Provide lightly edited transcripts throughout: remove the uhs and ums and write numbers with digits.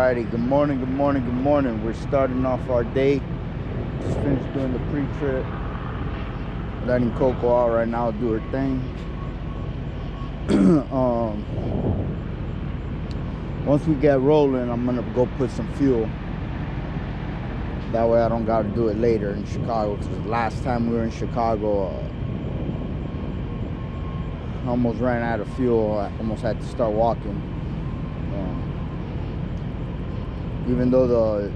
Alrighty, good morning, good morning, good morning. We're starting off our day. Just finished doing the pre-trip. Letting Coco out right now, do her thing. Once we get rolling, I'm gonna go put some fuel. That way I don't gotta do it later in Chicago. Because last time we were in Chicago, I almost ran out of fuel. I almost had to start walking. Even though the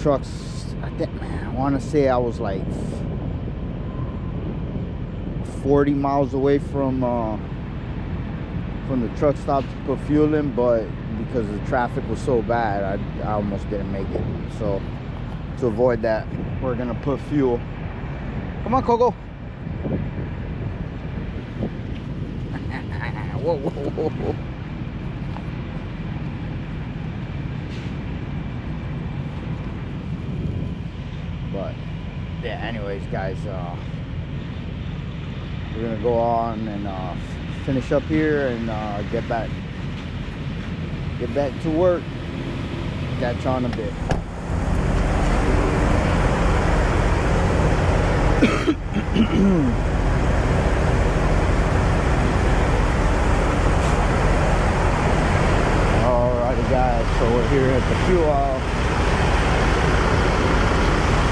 trucks, I want to say I was like 40 miles away from the truck stop to put fuel in, but because the traffic was so bad, I almost didn't make it. So to avoid that, we're gonna put fuel. Come on, Coco. Whoa, whoa, whoa, whoa. But yeah, anyways, guys, we're gonna go on and finish up here and get back to work. Catch on a bit. Alrighty, guys, so we're here at the fuel oil.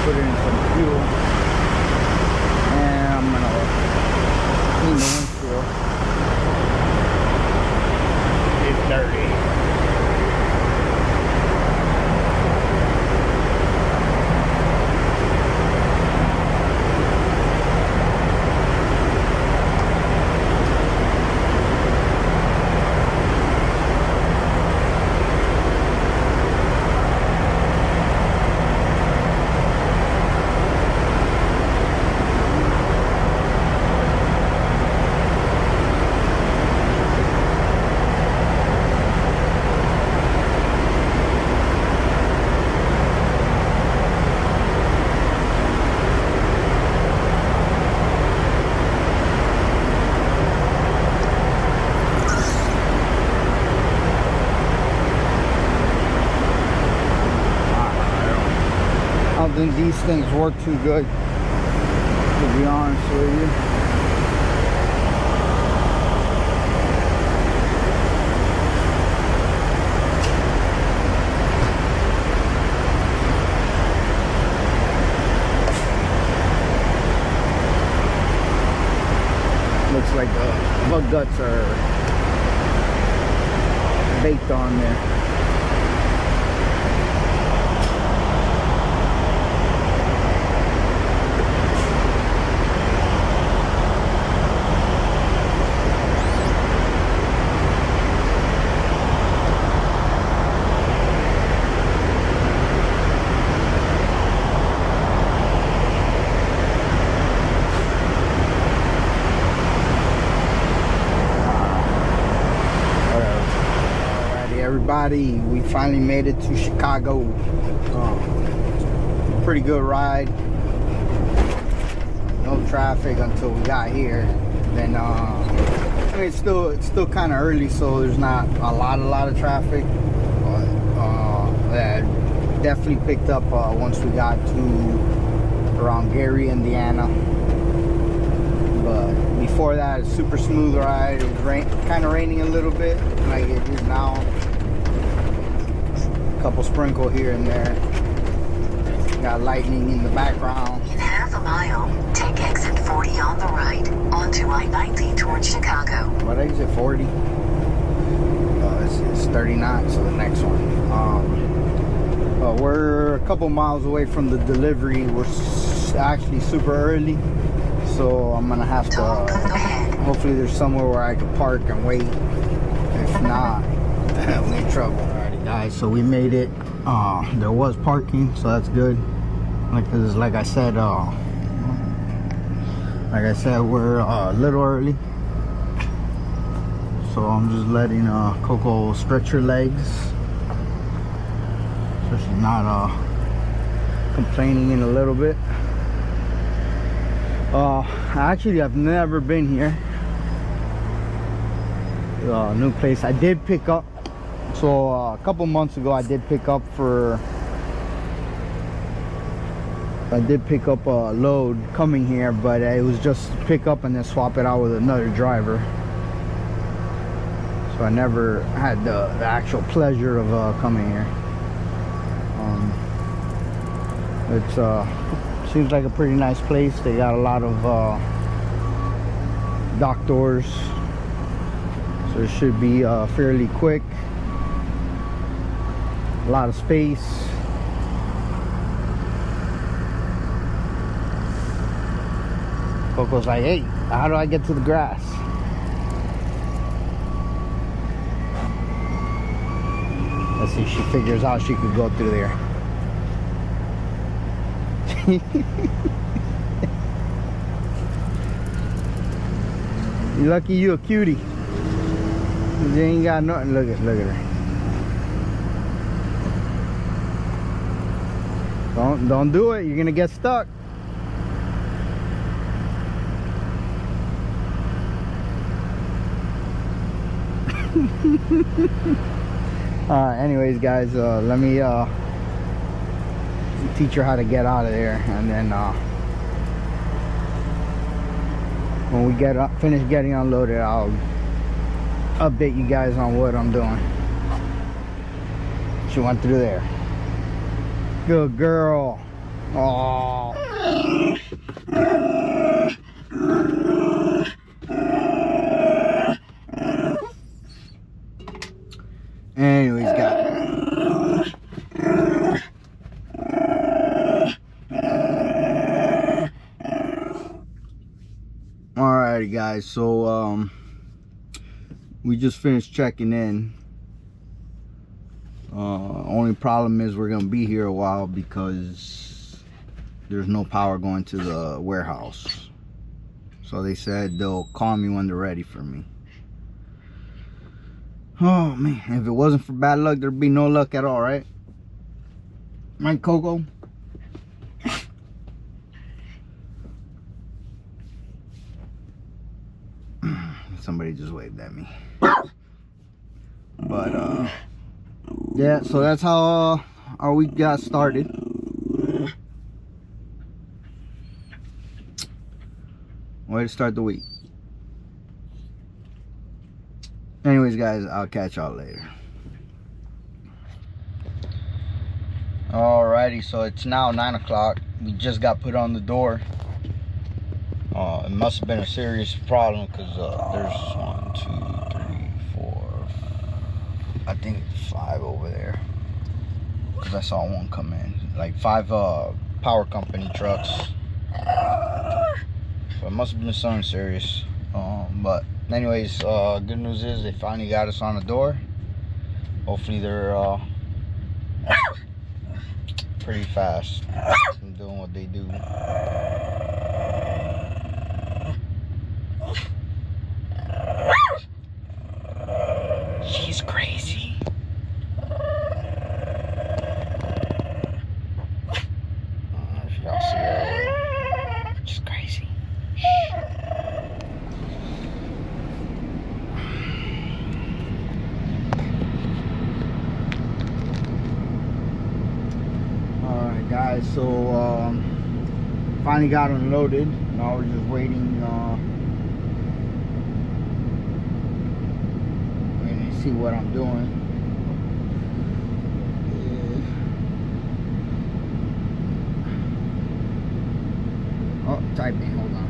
Put in some fuel, and I'm gonna clean the windshield. It's dirty. I don't think these things work too good, to be honest with you. Looks like the bug guts are baked on there. Everybody, we finally made it to Chicago. Pretty good ride. No traffic until we got here. Then I mean, it's still kind of early, so there's not a lot of traffic. But yeah, definitely picked up once we got to around Gary, Indiana. But before that, it's super smooth ride. It was kind of raining a little bit, like it is now. Couple sprinkle here and there. Got lightning in the background. In half a mile, take exit 40 on the right onto I-90 towards Chicago. What exit 40? It's 39, so the next one. We're a couple miles away from the delivery. We're actually super early, so I'm gonna have to. Hopefully, there's somewhere where I can park and wait. If not, we're in trouble. Guys, so we made it. There was parking, so that's good. Like I said, we're a little early, so I'm just letting Coco stretch her legs, so she's not complaining in a little bit. Actually, I've never been here. New place. I did pick up, so So a couple months ago, I did pick up a load coming here, but it was just pick up and then swap it out with another driver. So I never had the actual pleasure of coming here. It seems like a pretty nice place. They got a lot of dock doors, so it should be fairly quick. A lot of space. Coco's like, hey, how do I get to the grass? Let's see if she figures out she could go through there. You lucky you a cutie. You ain't got nothing. Look at her. Don't do it. You're gonna get stuck. Anyways, guys, let me teach her how to get out of there, and then when we finish getting unloaded, I'll update you guys on what I'm doing. She went through there. Good girl. Oh. Anyways, guys. Alrighty, guys. So we just finished checking in. Only problem is we're gonna be here a while because there's no power going to the warehouse. So they said they'll call me when they're ready for me. Oh man, if it wasn't for bad luck, there'd be no luck at all, right? Right, Coco? Somebody just waved at me. But yeah, so that's how our week got started. Way to start the week. Anyways, guys, I'll catch y'all later. Alrighty, so it's now 9 o'clock. We just got put on the door. It must have been a serious problem because there's 1, 2, 3, 4, I think 5 over there. Because I saw one come in. Like 5 power company trucks. So it must have been something serious. But anyways, good news is they finally got us on the door. Hopefully they're pretty fast in doing what they do. She's crazy. I don't know if y'all see her. She's crazy. Alright guys, so finally got unloaded. Now we're just waiting to see what I'm doing. Yeah. Oh, typing, hold on.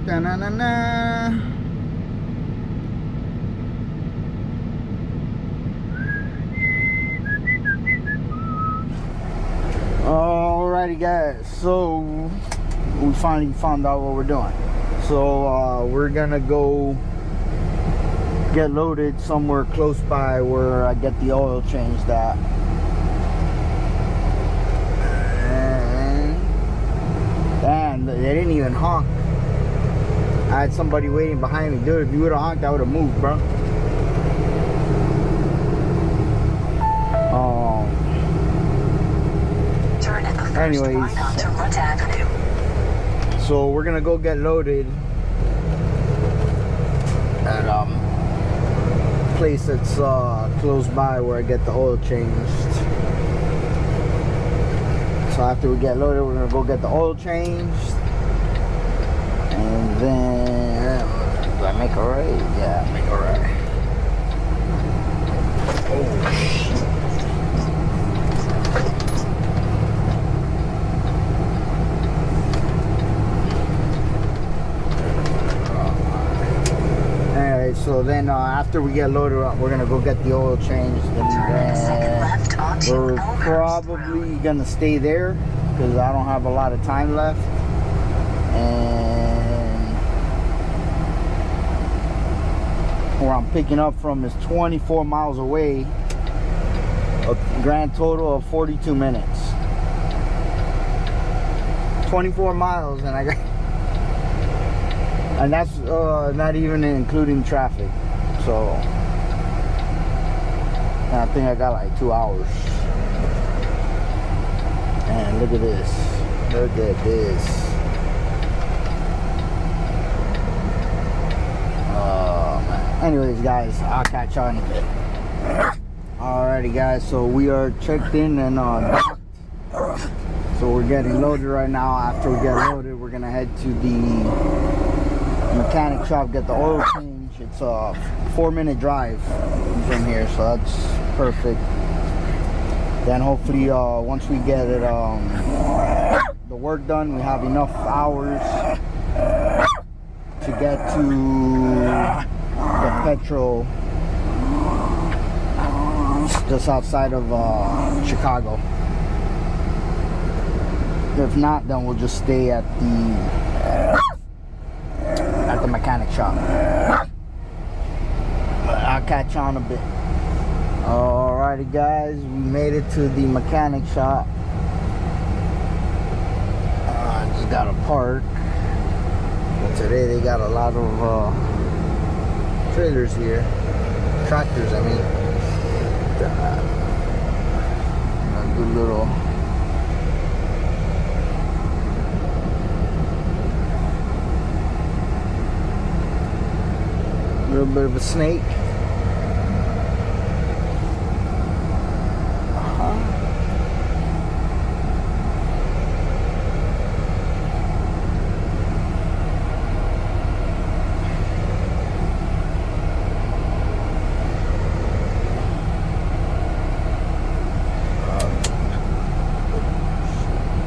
Da-na-na-na. Alrighty guys, so we finally found out what we're doing. So we're gonna go get loaded somewhere close by where I get the oil changed at. And damn, they didn't even honk. I had somebody waiting behind me. Dude, if you would have honked, I would have moved, bro. Turn at the first line onto Rutt Avenue. So we're gonna go get loaded at place that's close by where I get the oil changed. So after we get loaded, we're gonna go get the oil changed, and then do I make a right? Yeah, make a right. Oh shit. Alright, so then after we get loaded up, we're gonna go get the oil changed, and then we're probably gonna stay there because I don't have a lot of time left. And where I'm picking up from is 24 miles away, a grand total of 42 minutes. 24 miles, and I got, and that's not even including traffic. So and I think I got like 2 hours. And look at this. Look at this. Oh man. Anyways, guys, I'll catch y'all in a bit. Alrighty, guys. So we are checked in and docked. So we're getting loaded right now. After we get loaded, we're gonna head to the mechanic shop, get the oil change. It's a 4-minute drive from here, so that's perfect. Then hopefully once we get it the work done, we have enough hours to get to the petrol just outside of Chicago. If not, then we'll just stay at the mechanic shop. I'll catch on a bit. Alrighty, guys, we made it to the mechanic shop. Just got a park. But today they got a lot of trailers here, tractors. I mean, a good little. Little bit of a snake.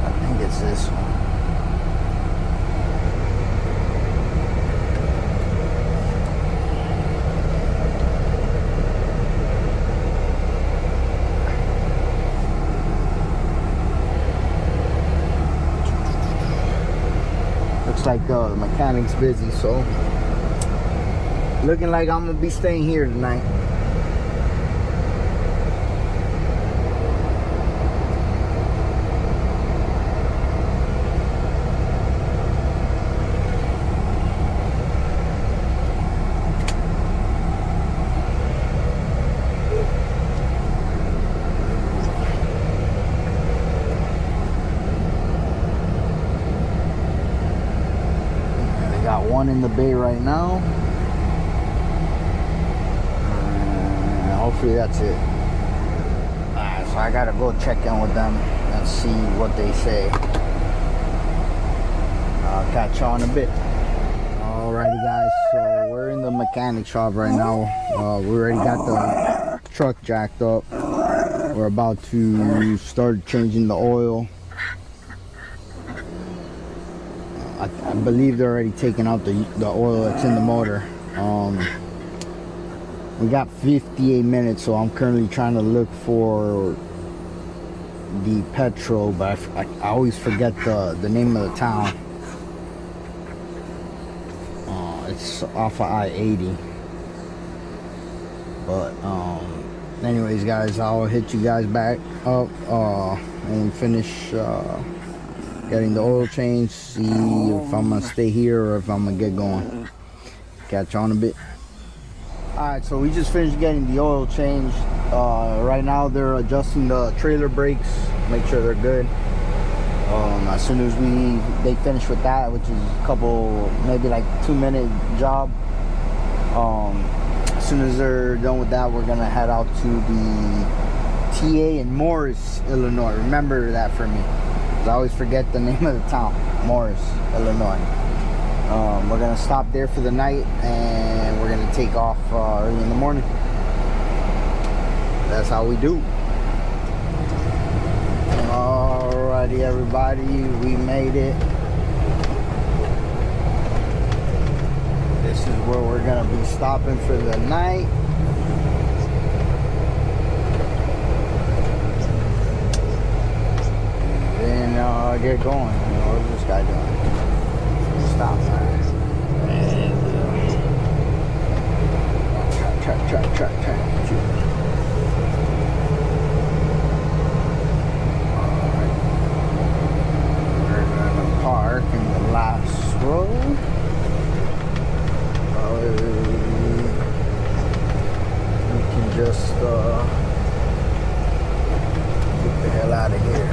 I think it's this one. Like the mechanic's busy, so looking like I'm gonna be staying here tonight. One in the bay right now. Hopefully that's it. Alright, so I gotta go check in with them and see what they say. I'll catch you on a bit. Alrighty, guys, so we're in the mechanic shop right now. We already got the truck jacked up. We're about to start changing the oil. I believe they're already taking out the oil that's in the motor. We got 58 minutes, so I'm currently trying to look for the petrol, but I always forget the name of the town. It's off of I-80. But anyways, guys, I'll hit you guys back up and finish getting the oil change, see if I'm gonna stay here or if I'm gonna get going. Catch on a bit. Alright, so we just finished getting the oil changed. Right now they're adjusting the trailer brakes, make sure they're good. I As soon as they finish with that, which is a couple, maybe like 2-minute job, as soon as they're done with that, we're gonna head out to the TA in Morris, Illinois. Remember that for me, 'cause I always forget the name of the town. Morris, Illinois. We're gonna stop there for the night, and we're gonna take off early in the morning. That's how we do. Alrighty, everybody, we made it. This is where we're gonna be stopping for the night. And then get going. What's this guy doing? Stop sign. Track. Park in the last row. We can just get the hell out of here.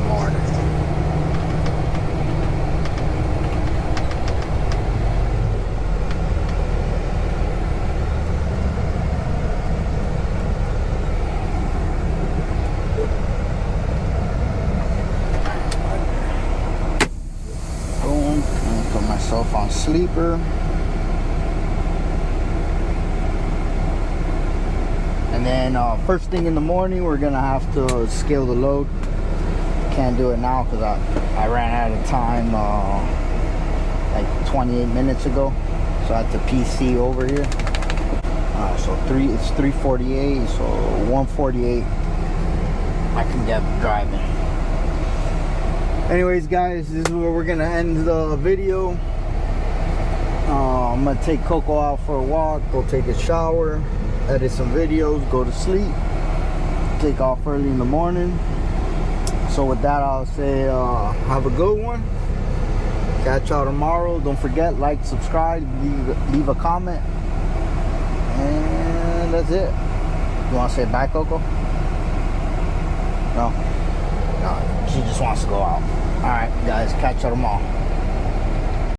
Morning. On sleeper, and then first thing in the morning we're gonna have to scale the load. Can't do it now because I ran out of time like 28 minutes ago, so I had to PC over here. So it's 3:48, so 1:48 I can get driving. Anyways, guys, this is where we're gonna end the video. I'm gonna take Coco out for a walk, go take a shower, edit some videos, go to sleep, take off early in the morning. So with that, I'll say have a good one. Catch y'all tomorrow. Don't forget, like, subscribe, leave a comment, and that's it. You want to say bye, Coco? No, she just wants to go out. All right, guys, catch y'all tomorrow.